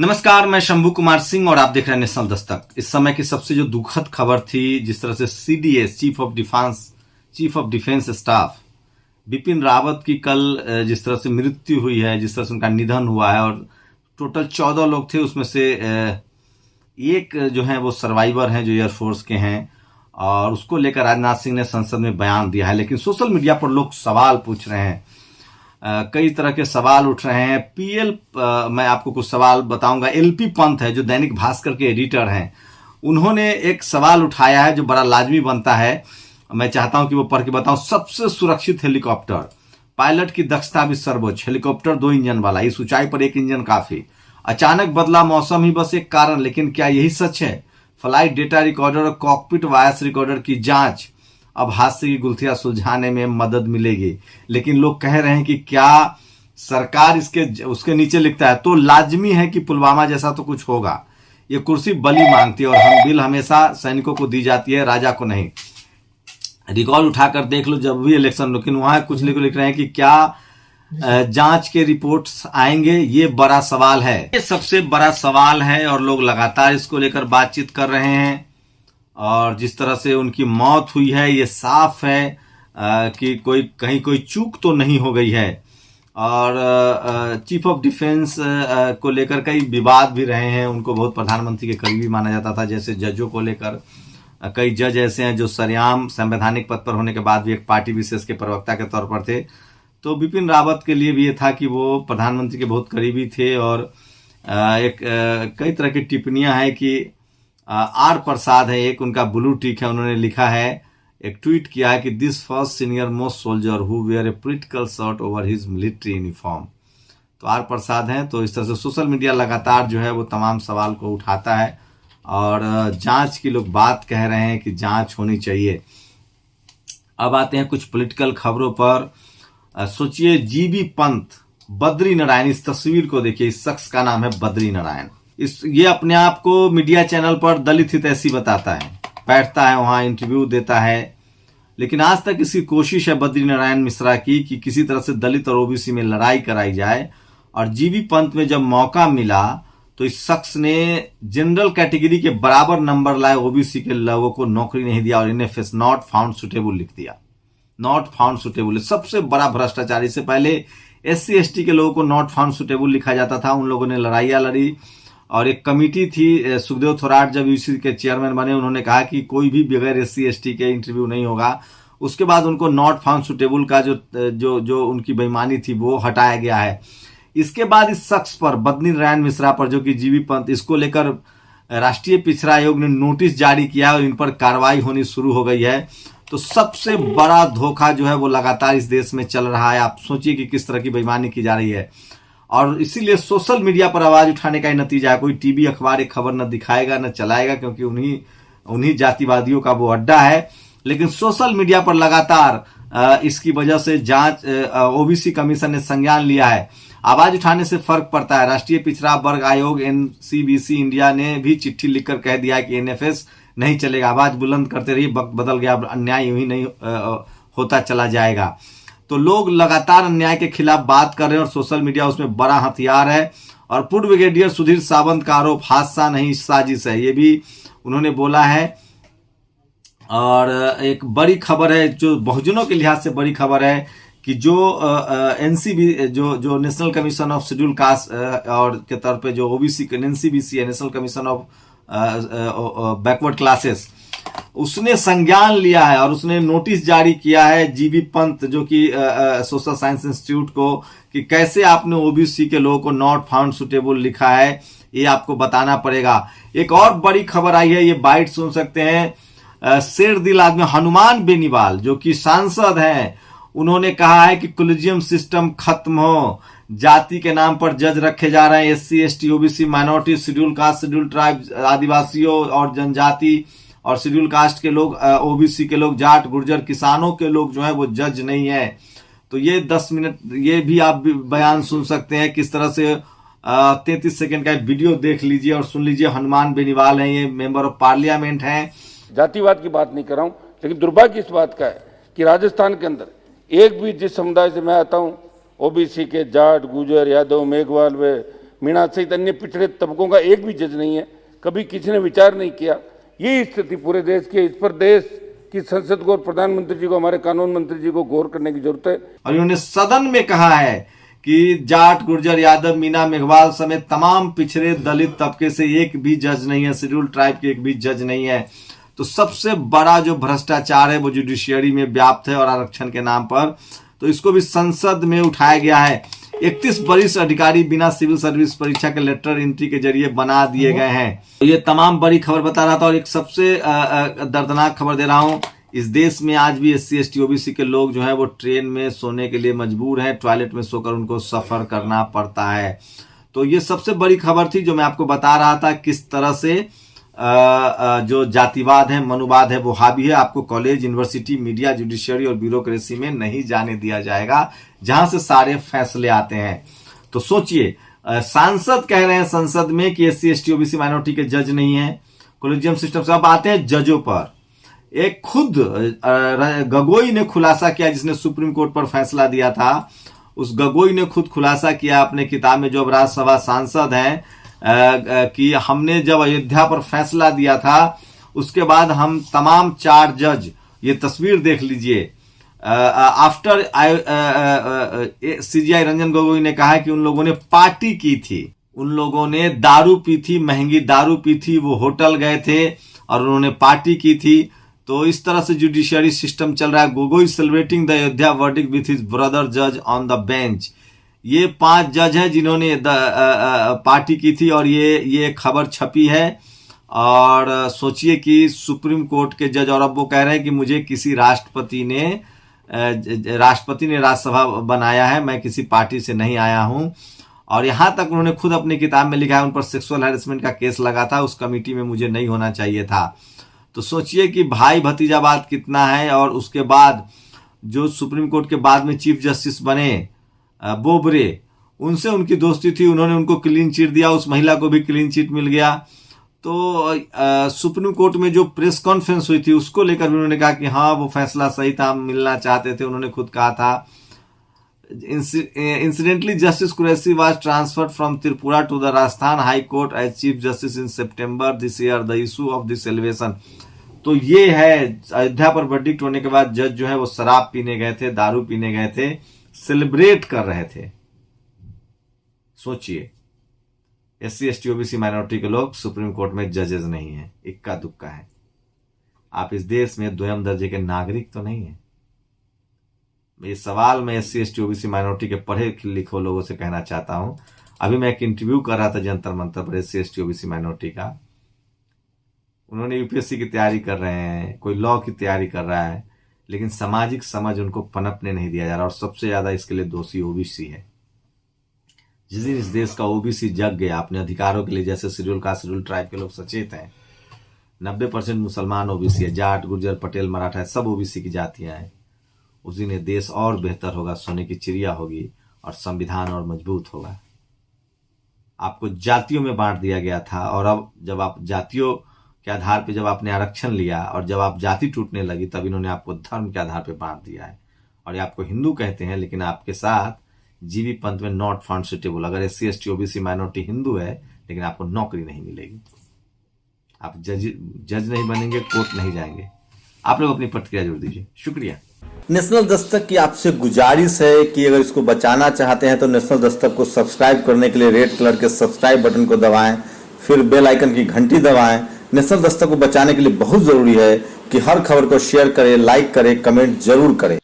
नमस्कार, मैं शंभू कुमार सिंह और आप देख रहे हैं नेशनल दस्तक। इस समय की सबसे जो दुखद खबर थी, जिस तरह से CDS chief of defence staff Bipin Rawat की कल जिस तरह से मृत्यु हुई है, जिस तरह से उनका निधन हुआ है और टोटल 14 लोग थे, उसमें से एक जो है वो सर्वाइवर हैं जो एयरफोर्स के हैं और उसको लेकर राजनाथ सिंह ने संसद में बयान दिया है। लेकिन सोशल मीडिया पर लोग सवाल पूछ रहे हैं, कई तरह के सवाल उठ रहे हैं। मैं आपको कुछ सवाल बताऊंगा। एलपी पंत है जो दैनिक भास्कर के एडिटर हैं, उन्होंने एक सवाल उठाया है जो बड़ा लाजमी बनता है। मैं चाहता हूं कि वो पढ़ के बताऊं। सबसे सुरक्षित हेलीकॉप्टर, पायलट की दक्षता भी सर्वोच्च, हेलीकॉप्टर 2 इंजन वाला, इस ऊंचाई पर 1 इंजन काफी, अचानक बदला मौसम ही बस एक कारण, लेकिन क्या यही सच है? फ्लाइट डेटा रिकॉर्डर और कॉकपिट वॉयस रिकॉर्डर की जांच, अब हादसे की गुत्थियां सुलझाने में मदद मिलेगी। लेकिन लोग कह रहे हैं कि क्या सरकार उसके नीचे लिखता है तो लाजमी है कि पुलवामा जैसा तो कुछ होगा। ये कुर्सी बली मांगती है और हम बिल हमेशा सैनिकों को दी जाती है, राजा को नहीं। रिकॉर्ड उठाकर देख लो जब भी इलेक्शन, लेकिन वहां कुछ लिख रहे हैं कि क्या जांच के रिपोर्ट्स आएंगे, ये बड़ा सवाल है, ये सबसे बड़ा सवाल है और लोग लगातार इसको लेकर बातचीत कर रहे हैं। और जिस तरह से उनकी मौत हुई है, ये साफ है कि कहीं कोई चूक तो नहीं हो गई है। और चीफ ऑफ डिफेंस को लेकर कई विवाद भी रहे हैं। उनको बहुत प्रधानमंत्री के करीबी माना जाता था, जैसे जजों को लेकर कई जज ऐसे हैं जो सरेआम संवैधानिक पद पर होने के बाद भी एक पार्टी विशेष के प्रवक्ता के तौर पर थे। तो बिपिन रावत के लिए भी ये था कि वो प्रधानमंत्री के बहुत करीबी थे। और कई तरह की टिप्पणियां हैं कि आर प्रसाद है, एक उनका ब्लू टिक है, उन्होंने लिखा है, एक ट्वीट किया है कि this first senior most soldier who wear a political shirt over his military uniform. तो आर प्रसाद हैं। तो इस तरह से सोशल मीडिया लगातार जो है वो तमाम सवाल को उठाता है और जांच की लोग बात कह रहे हैं कि जांच होनी चाहिए। अब आते हैं कुछ पॉलिटिकल खबरों पर। सोचिए, जीबी पंत, बद्री नारायण, इस तस्वीर को देखिए, इस शख्स का नाम है बद्री नारायण। ये अपने आप को मीडिया चैनल पर दलित हितैषी बताता है, बैठता है वहां, इंटरव्यू देता है, लेकिन आज तक इसकी कोशिश है बद्री नारायण मिश्रा की कि किसी तरह से दलित और ओबीसी में लड़ाई कराई जाए। और जीबी पंत में जब मौका मिला तो इस शख्स ने जनरल कैटेगरी के बराबर नंबर लाए ओबीसी के लोगों को नौकरी नहीं दिया और एनएफएस नॉट फाउंड सुटेबल लिख दिया। नॉट फाउंड सुटेबल सबसे बड़ा भ्रष्टाचार। इससे पहले एससी एसटी के लोगों को नॉट फाउंड सुटेबल लिखा जाता था, उन लोगों ने लड़ाइयां लड़ी। और एक कमिटी थी, सुखदेव थोराट जब यूसी के चेयरमैन बने, उन्होंने कहा कि कोई भी बगैर एससी एसटी के इंटरव्यू नहीं होगा। उसके बाद उनको नॉट फाउंड सुटेबल का जो उनकी बेईमानी थी वो हटाया गया है। इसके बाद इस शख्स पर, बद्री नारायण मिश्रा पर, जो कि जीबी पंत, इसको लेकर राष्ट्रीय पिछड़ा आयोग ने नोटिस जारी किया और इन पर कार्रवाई होनी शुरू हो गई है। तो सबसे बड़ा धोखा जो है वो लगातार इस देश में चल रहा है। आप सोचिए कि किस तरह की बेईमानी की जा रही है। और इसीलिए सोशल मीडिया पर आवाज उठाने का ही नतीजा है। कोई टीवी अखबार एक खबर न दिखाएगा न चलाएगा, क्योंकि उन्हीं जातिवादियों का वो अड्डा है। लेकिन सोशल मीडिया पर लगातार इसकी वजह से जांच, ओबीसी कमीशन ने संज्ञान लिया है। आवाज उठाने से फर्क पड़ता है। राष्ट्रीय पिछड़ा वर्ग आयोग एनसीबीसी इंडिया ने भी चिट्ठी लिखकर कह दिया है कि एनएफएस नहीं चलेगा। आवाज बुलंद करते रहिए, वक्त बदल गया, अन्याय यूं ही नहीं होता चला जाएगा। तो लोग लगातार अन्याय के खिलाफ बात कर रहे हैं और सोशल मीडिया उसमें बड़ा हथियार है। और पूर्व ब्रिगेडियर सुधीर सावंत का आरोप हादसा नहीं साजिश है, ये भी उन्होंने बोला है। और एक बड़ी खबर है जो बहुजनों के लिहाज से बड़ी खबर है कि जो एनसीबी जो national commission of schedule caste और के तौर पे जो ओबीसी एनसीबीसी है, national commission of backward classes, उसने संज्ञान लिया है और उसने नोटिस जारी किया है जीबी पंत, जो कि सोशल साइंस इंस्टीट्यूट को, कि कैसे आपने ओबीसी के लोगों को नॉट फाउंड सुटेबल लिखा है, ये आपको बताना पड़ेगा। एक और बड़ी खबर आई है, ये बाइट सुन सकते हैं। शेर दिल आदमी हनुमान बेनीवाल, जो कि सांसद हैं, उन्होंने कहा है कि कोलिजियम सिस्टम खत्म हो, जाति के नाम पर जज रखे जा रहे हैं, SC ST OBC minority schedule caste schedule tribe आदिवासियों और जनजाति और शेड्यूल कास्ट के लोग, ओबीसी के लोग, जाट गुर्जर किसानों के लोग जो है वो जज नहीं है। तो ये 10 मिनट ये भी आप बयान सुन सकते हैं किस तरह से। 33 सेकंड का वीडियो देख लीजिए और सुन लीजिए। हनुमान बेनीवाल हैं, ये मेंबर ऑफ पार्लियामेंट हैं। जातिवाद की बात नहीं कर रहा हूं, लेकिन दुर्भाग्य इस बात का है कि राजस्थान के अंदर एक भी, जिस समुदाय से मैं आता हूं, ओबीसी के जाट गुर्जर यादव मेघवाल व मीणा सहित अन्य पिछड़े तबकों का एक भी जज नहीं है, कभी किसी ने विचार नहीं किया। ये स्थिति पूरे देश की, इस पर देश की संसद को और प्रधानमंत्री जी को, हमारे कानून मंत्री जी को गौर करने की जरूरत है। और इन्होंने सदन में कहा है कि जाट, गुर्जर, यादव, मीना, मेघवाल समेत तमाम पिछड़े दलित तबके से एक भी जज नहीं है, शेड्यूल ट्राइब के एक भी जज नहीं है। तो सबसे बड़ा जो भ्रष्टाचार है वो जुडिशियरी में व्याप्त है और आरक्षण के नाम पर, तो इसको भी संसद में उठाया गया है। 31 वरिष्ठ अधिकारी बिना सिविल सर्विस परीक्षा के लेटर एंट्री के जरिए बना दिए गए हैं। तो ये तमाम बड़ी खबर बता रहा था। और एक सबसे दर्दनाक खबर दे रहा हूं, इस देश में आज भी SC ST OBC के लोग जो है वो ट्रेन में सोने के लिए मजबूर हैं, टॉयलेट में सोकर उनको सफर करना पड़ता है। तो ये सबसे बड़ी खबर थी जो मैं आपको बता रहा था, किस तरह से जो जातिवाद है, मनुवाद है वो हावी है। आपको कॉलेज, यूनिवर्सिटी, मीडिया, जुडिशियरी और ब्यूरोक्रेसी में नहीं जाने दिया जाएगा, जहां से सारे फैसले आते हैं। तो सोचिए, सांसद कह रहे हैं संसद में कि SC ST OBC माइनॉरिटी के जज नहीं है, कॉलेजियम सिस्टम से। अब आते हैं जजों पर। एक खुद गगोई ने खुलासा किया, जिसने सुप्रीम कोर्ट पर फैसला दिया था। उस गगोई ने खुद खुलासा किया अपने किताब में, जो अब राज्यसभा सांसद हैं, कि हमने जब अयोध्या पर फैसला दिया था उसके बाद हम तमाम 4 जज, ये तस्वीर देख लीजिए, आफ्टर CJI रंजन गोगोई ने कहा कि उन लोगों ने पार्टी की थी, उन लोगों ने दारू पी थी, महंगी दारू पी थी, वो होटल गए थे और उन्होंने पार्टी की थी। तो इस तरह से जुडिशियरी सिस्टम चल रहा है। Gogoi celebrating the Ayodhya verdict with his brother जज ऑन द बेंच। ये 5 जज हैं जिन्होंने पार्टी की थी और ये खबर छपी है। और सोचिए कि सुप्रीम कोर्ट के जज, और अब वो कह रहे हैं कि मुझे किसी राष्ट्रपति ने राज्यसभा बनाया है, मैं किसी पार्टी से नहीं आया हूं। और यहां तक उन्होंने खुद अपनी किताब में लिखा है, उन पर सेक्सुअल हैरेसमेंट का केस लगा था, उस कमेटी में मुझे नहीं होना चाहिए था। तो सोचिए कि भाई भतीजावाद कितना है। और उसके बाद जो सुप्रीम कोर्ट के बाद में चीफ जस्टिस बने बोबरे, उनसे उनकी दोस्ती थी, उन्होंने उनको क्लीन चिट दिया, उस महिला को भी क्लीन चिट मिल गया। तो सुप्रीम कोर्ट में जो प्रेस कॉन्फ्रेंस हुई थी उसको लेकर भी उन्होंने कहा कि हाँ वो फैसला सही था, हम मिलना चाहते थे। उन्होंने खुद कहा था, incidentally justice Qureshi was transferred from Tripura to the Rajasthan high court as chief justice in September this year, the issue of this elevation. तो ये है, अयोध्या पर वर्डिक्ट होने के बाद जज जो है वो शराब पीने गए थे, दारू पीने गए थे, सेलिब्रेट कर रहे थे। सोचिए, SC ST OBC माइनॉरिटी के लोग सुप्रीम कोर्ट में जजेस नहीं है, इक्का दुक्का है। आप इस देश में द्वितीय दर्जे के नागरिक तो नहीं है। ये सवाल मैं SC ST OBC माइनॉरिटी के पढ़े लिखे लोगों से कहना चाहता हूं। अभी मैं एक इंटरव्यू कर रहा था जंतर मंतर पर SC ST OBC माइनॉरिटी का। उन्होंने UPSC की तैयारी कर रहे हैं, कोई लॉ की तैयारी कर रहा है, लेकिन सामाजिक समझ उनको पनपने नहीं दिया जा रहा। और सबसे ज्यादा इसके लिए दोषी OBC है। जिस दिन इस देश का OBC जग गया अपने अधिकारों के लिए, जैसे शेड्यूल कास्ट, शेड्यूल ट्राइब के लोग सचेत हैं, 90% मुसलमान OBC है, जाट, गुर्जर, पटेल, मराठा सब OBC की जातियां हैं, उस दिन ये देश और बेहतर होगा, सोने की चिड़िया होगी और संविधान और मजबूत होगा। आपको जातियों में बांट दिया गया था, और अब जब आप जातियों के आधार पे जब आपने आरक्षण लिया और जब आप जाति टूटने लगी, तब इन्होंने आपको धर्म के आधार पे बांट दिया है। और ये आपको हिंदू कहते हैं, लेकिन आपके साथ जीबी पंथ में नॉट फाउंड सुटेबल। अगर SC ST OBC minority Hindu है, लेकिन आपको नौकरी नहीं मिलेगी, आप जज नहीं बनेंगे, कोर्ट नहीं जाएंगे। आप लोग अपनी प्रतिक्रिया जरूर दीजिए। शुक्रिया। नेशनल दस्तक की आपसे गुजारिश है कि अगर इसको बचाना चाहते हैं तो नेशनल दस्तक को सब्सक्राइब करने के लिए रेड कलर के सब्सक्राइब बटन को दबाएं, फिर बेल आइकन की घंटी दबाएं। नेशनल दस्तक को बचाने के लिए बहुत जरूरी है कि हर खबर को शेयर करें, लाइक करें, कमेंट जरूर करें।